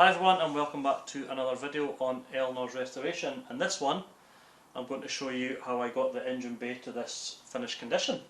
Hi everyone and welcome back to another video on Eleanor's restoration. In this one I'm going to show you how I got the engine bay to this finished condition.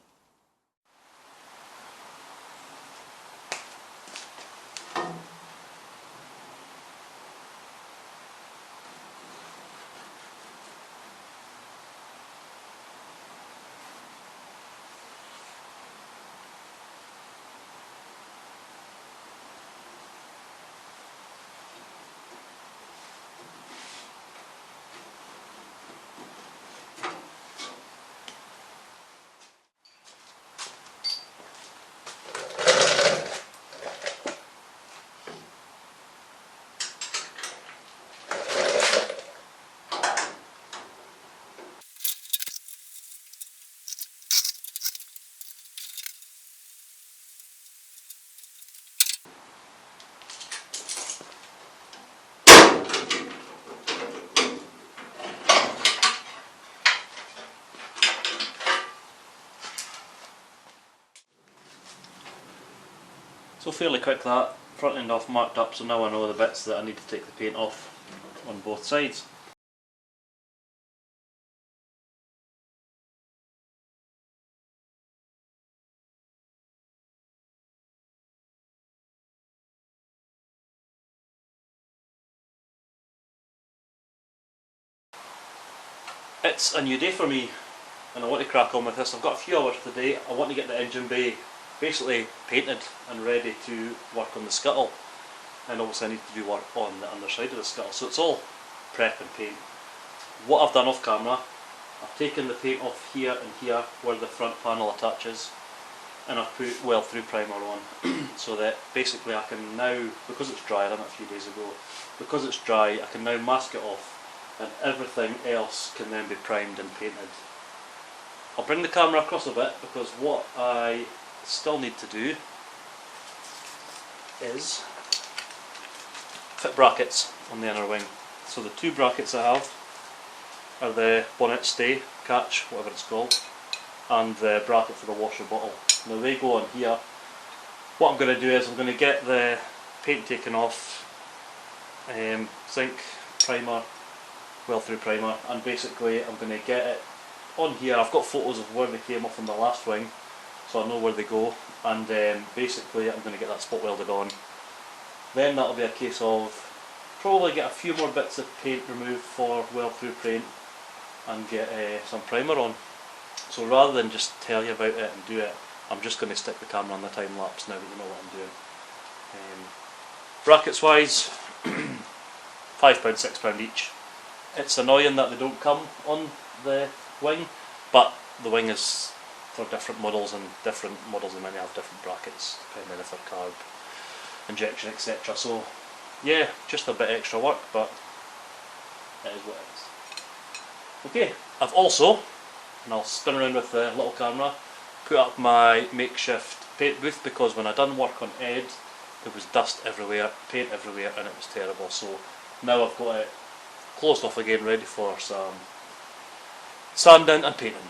So fairly quick that, front end off marked up, so now I know the bits that I need to take the paint off on both sides. It's a new day for me and I want to crack on with this. I've got a few hours today. I want to get the engine bay basically painted and ready to work on the scuttle, and obviously I need to do work on the underside of the scuttle, so it's all prep and paint. What I've done off camera, I've taken the paint off here and here where the front panel attaches, and I've put weld through primer on so that basically I can now, because it's dry, I done it a few days ago, because it's dry I can now mask it off and everything else can then be primed and painted. I'll bring the camera across a bit because what I still need to do is fit brackets on the inner wing. So the two brackets I have are the bonnet stay, catch, whatever it's called, and the bracket for the washer bottle. Now they go on here. What I'm going to do is I'm going to get the paint taken off, zinc primer, weld through primer, and basically I'm going to get it on here. I've got photos of where they came off on the last wing, so I know where they go, and basically I'm going to get that spot welded on. Then that'll be a case of probably get a few more bits of paint removed for weld through paint and get some primer on. So rather than just tell you about it and do it, I'm just going to stick the camera on the time lapse now that you know what I'm doing. Brackets wise, £5, £6 each. It's annoying that they don't come on the wing, but the wing is for different models, and different models of many have different brackets depending if they're carb, injection, etc. So yeah, just a bit extra work, but it is what it is. Okay, I've also, and I'll spin around with the little camera, put up my makeshift paint booth because when I done work on Ed there was dust everywhere, paint everywhere, and it was terrible. So now I've got it closed off again, ready for some sanding and painting.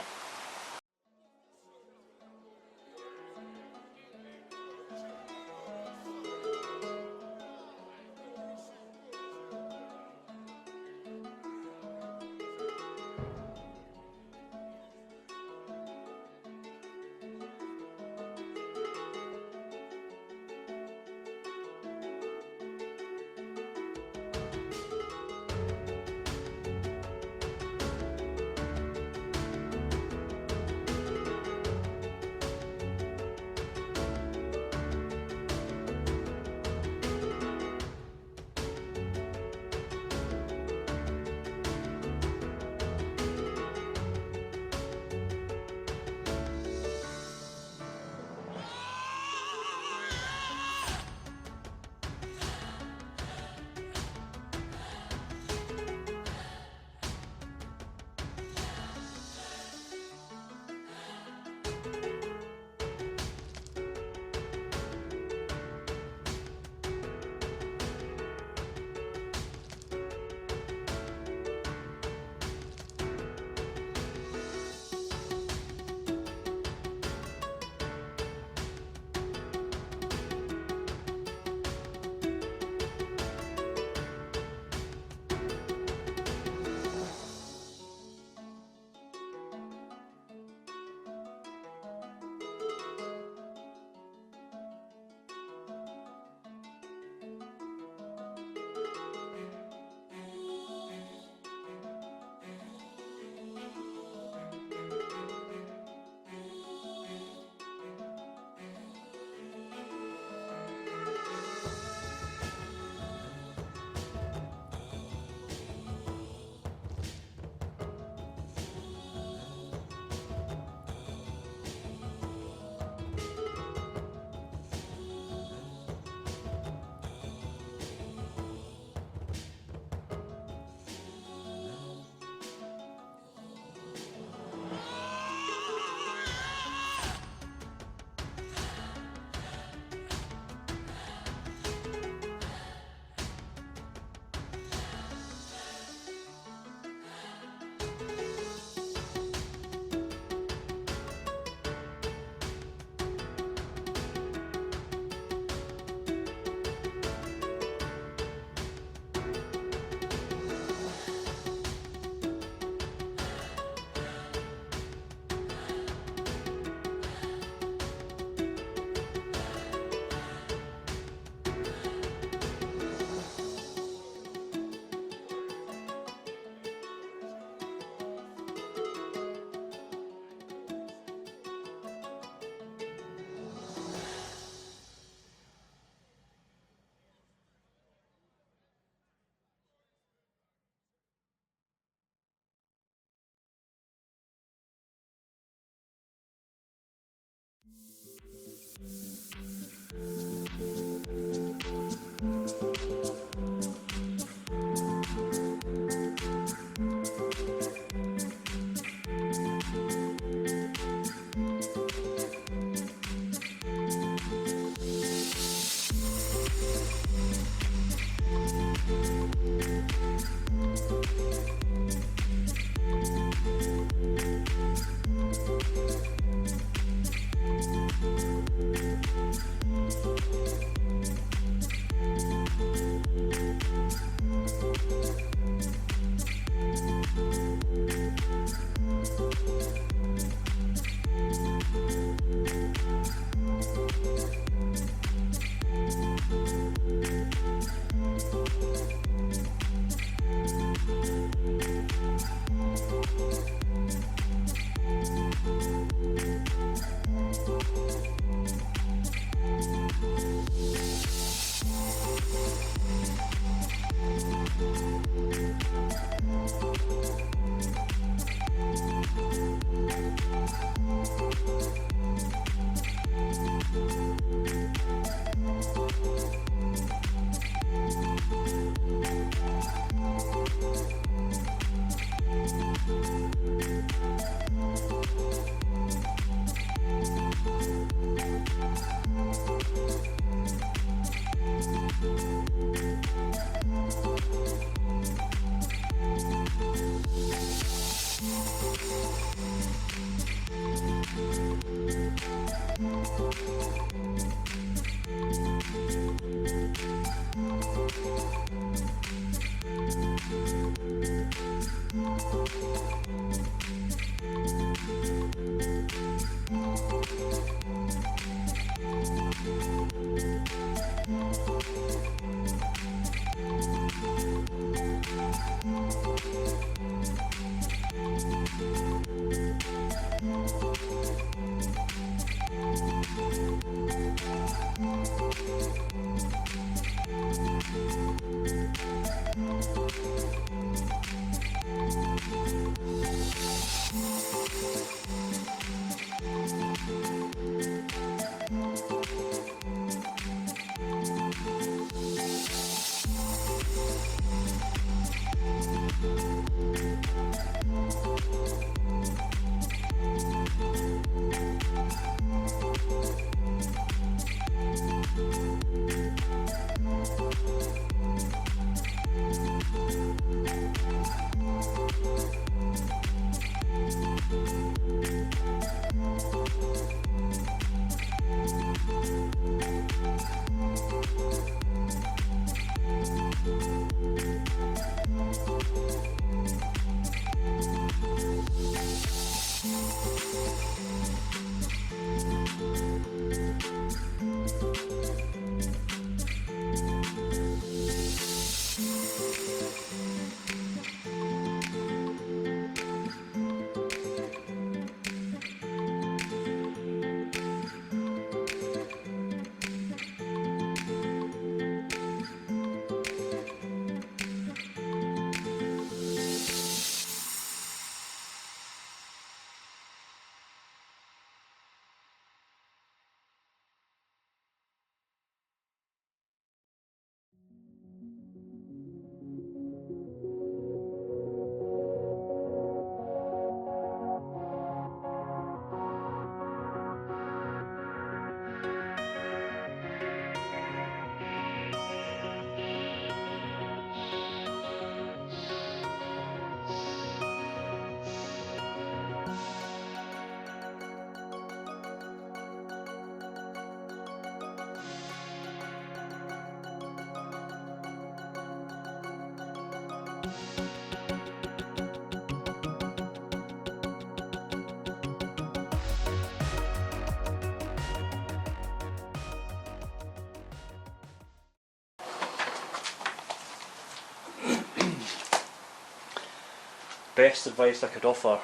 Best advice I could offer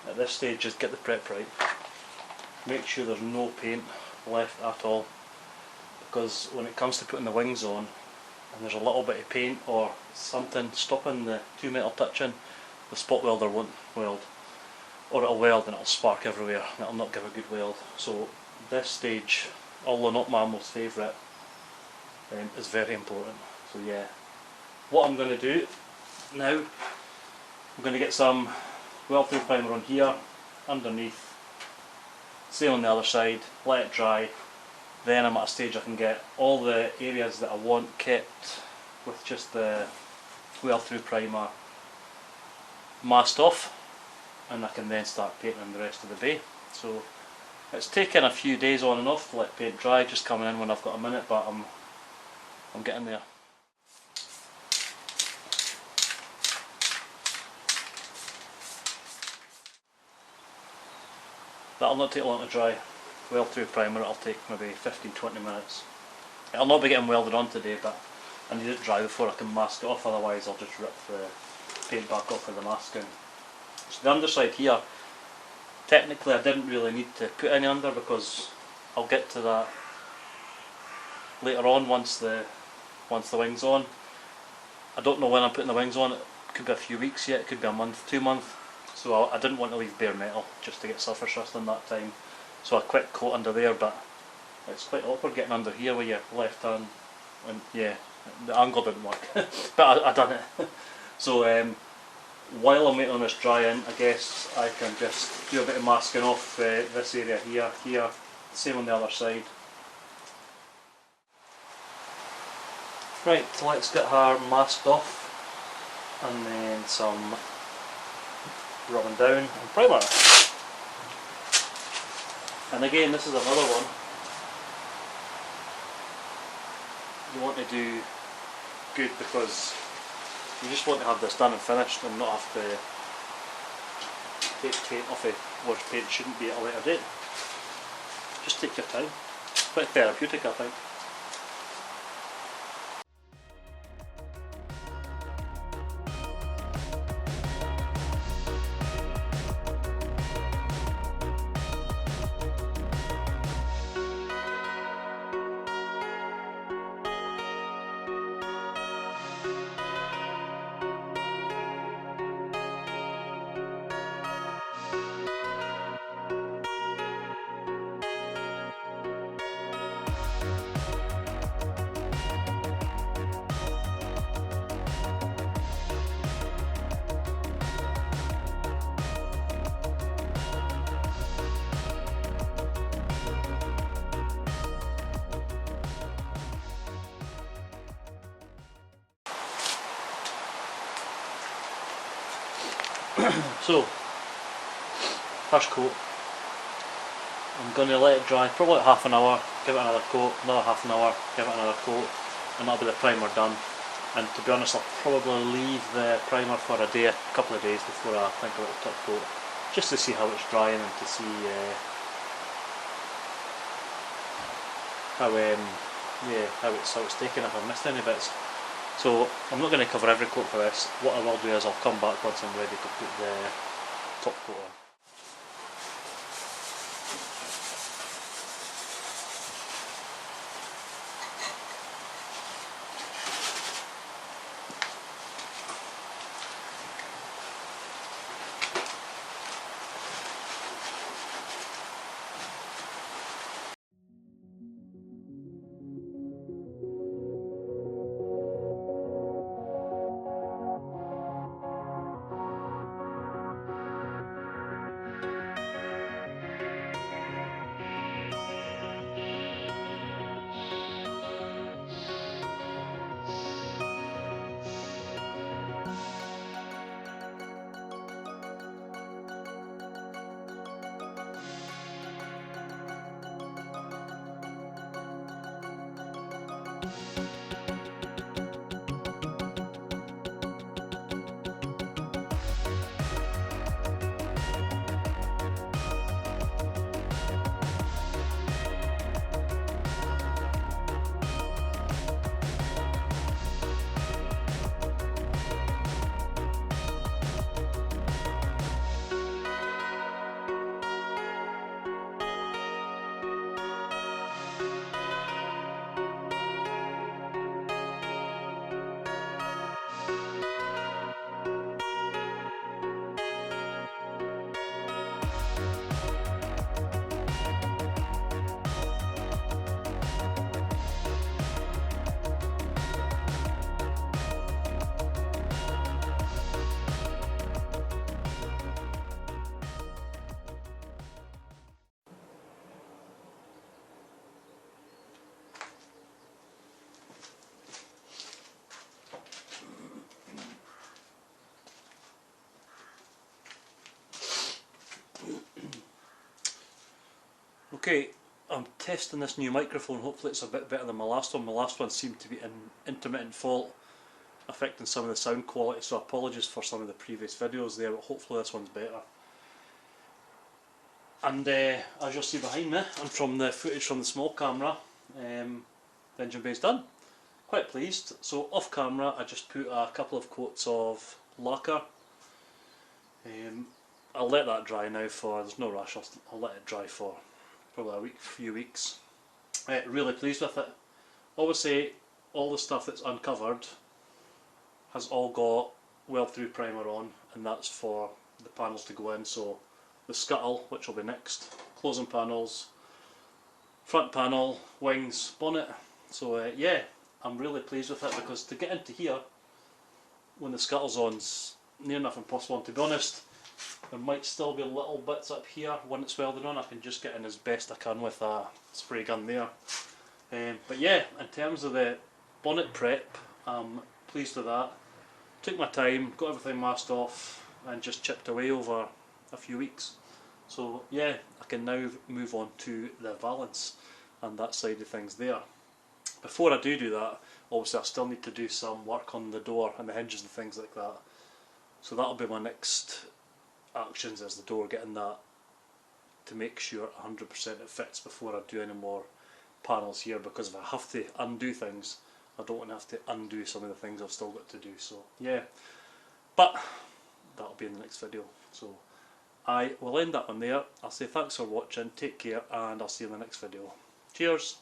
at this stage is get the prep right. Make sure there's no paint left at all, because when it comes to putting the wings on and there's a little bit of paint or something stopping the two metal touching, the spot welder won't weld, or it'll weld and it'll spark everywhere and it'll not give a good weld. So this stage, although not my most favourite, is very important. So yeah, what I'm going to do now, I'm going to get some weld through primer on here, underneath, same on the other side, let it dry. Then I'm at a stage I can get all the areas that I want kept with just the weld through primer masked off, and I can then start painting the rest of the bay. So it's taken a few days on and off to let paint dry, just coming in when I've got a minute, but I'm getting there. That'll not take long to dry. Weld through primer, it'll take maybe 15-20 minutes. It'll not be getting welded on today, but I need it dry before I can mask it off, otherwise I'll just rip the paint back off with the masking. So the underside here, technically I didn't really need to put any under, because I'll get to that later on once the wing's on. I don't know when I'm putting the wings on, it could be a few weeks yet, it could be a month, 2 months. So I didn't want to leave bare metal just to get surface rust in that time. So a quick coat under there, but it's quite awkward getting under here with your left hand. And yeah, the angle didn't work, but I done it. So while I'm waiting on this drying, I guess I can just do a bit of masking off this area here, same on the other side. Right, so let's get her masked off, and then some rubbing down and primer. And again, this is another one you want to do good, because you just want to have this done and finished and not have to take paint off it, which paint shouldn't be at a later date. Just take your time. Quite therapeutic, I think. So, first coat, I'm going to let it dry probably half an hour, give it another coat, another half an hour, give it another coat, and that'll be the primer done. And to be honest, I'll probably leave the primer for a couple of days before I think about the top coat, just to see how it's drying and to see how it's taken, if I've missed any bits. So I'm not going to cover every coat for this. What I will do is I'll come back once I'm ready to put the top coat on. Okay, I'm testing this new microphone. Hopefully it's a bit better than my last one. My last one seemed to be an intermittent fault affecting some of the sound quality, so apologies for some of the previous videos there, but hopefully this one's better. And as you'll see behind me, and from the footage from the small camera, the engine bay's done. Quite pleased. So off camera I just put a couple of coats of lacquer. I'll let that dry now for, there's no rush, I'll let it dry for probably few weeks. Really pleased with it. Obviously all the stuff that's uncovered has all got weld through primer on, and that's for the panels to go in. So the scuttle, which will be next, closing panels, front panel, wings, bonnet. So yeah, I'm really pleased with it, because to get into here when the scuttle's on's near enough impossible, and to be honest there might still be little bits up here when it's welded on. I can just get in as best I can with a spray gun there. But yeah, in terms of the bonnet prep, I'm pleased with that. Took my time, got everything masked off and just chipped away over a few weeks. So yeah, I can now move on to the valance and that side of things there. Before I do that, obviously I still need to do some work on the door and the hinges and things like that. So that'll be my next actions, is the door, getting that to make sure 100% it fits before I do any more panels here, because if I have to undo things, I don't want to have to undo some of the things I've still got to do. So yeah, but that'll be in the next video. So I will end that one there. I'll say thanks for watching, take care, and I'll see you in the next video. Cheers!